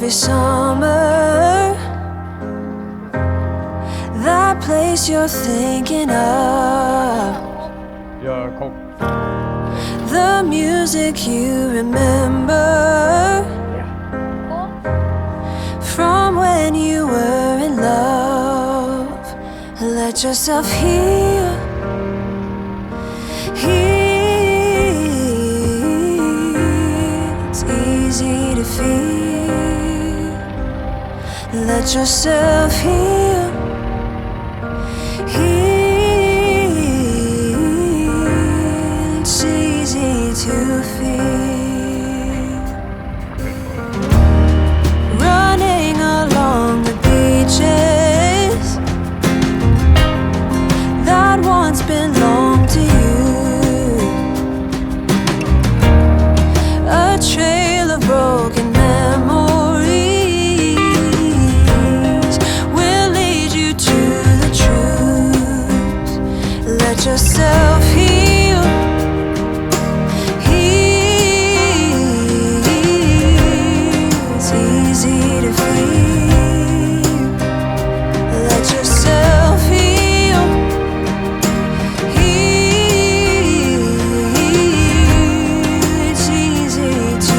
early summer, that place you're thinking of, the music you remember from when you were in love. Let yourself heal. It's easy to feel. Let yourself heal. It's easy to feel. Running along the beaches that once belonged to you, a trail of broken memories will lead you to the truth. Let yourself heal. It's easy to feel. Let yourself heal. It's easy to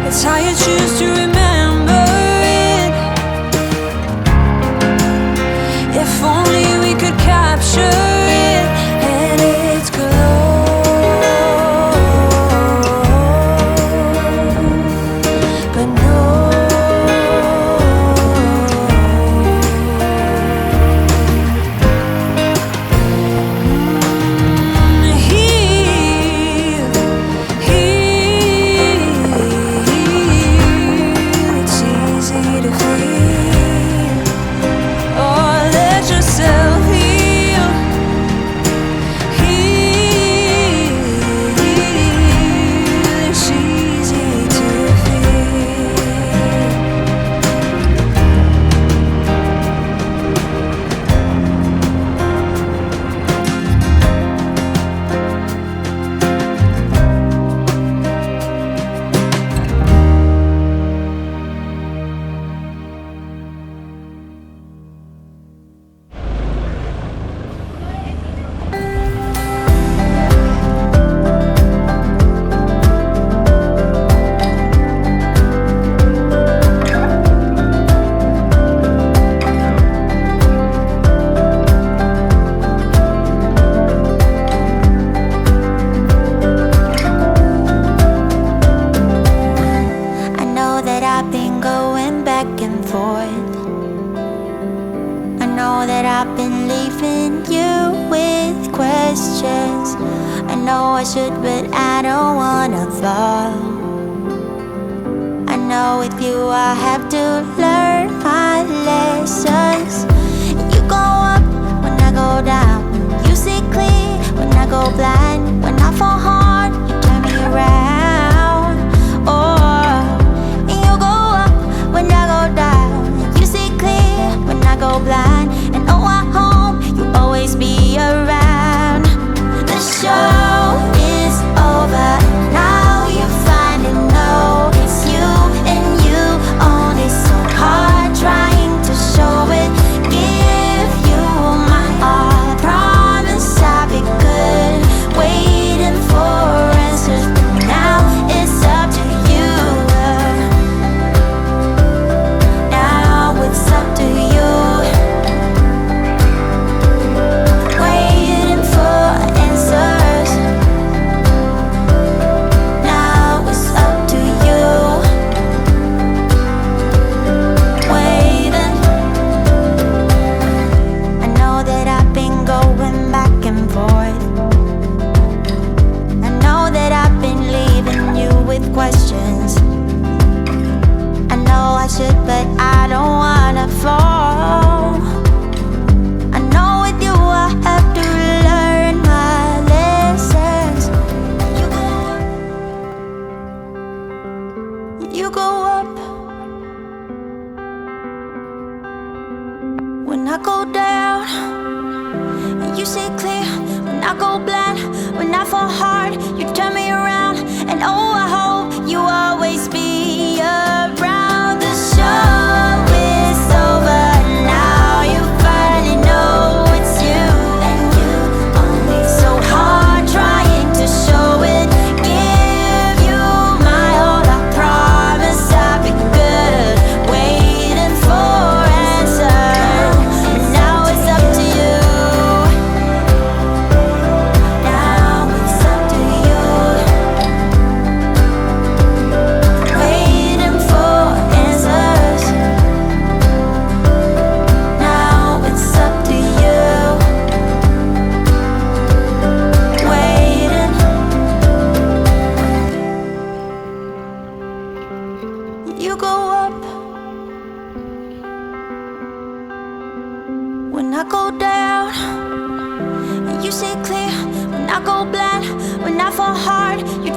It's how you choose to remember it. If only we could capture it and its glow. But no. Heal. It's easy to feel. Oh, let yourself heal. It's easy to feel. I know that I've been going back and forth. I know that I've been leaving you with questions. I know I should, but I don't wanna fall. I know with you I have to learn my lessons. You go up when I go down. You see clear when I go blind. When I fall hard, you turn me around. Oh, you go up when I go down. You see clear when I go blind. And oh, I hope you always be around. The show is over. Now you finally know it's you and you only. So hard trying to show it. Give you my all. Promise I'll be good. Waiting for I go down and you see clear. When I go blind, when I fall hard, you turn me around. And oh, I hope you always be around. The show is over now. You finally know it's you and you only. So hard trying to show it. Give you my all. I promise I'll be good. Waiting for answers. Now it's up to you. Now it's up to you. Waiting for answers. Now it's up to you. Waiting. You go up when I go down, and you see clear. When I go blind, when I fall hard, you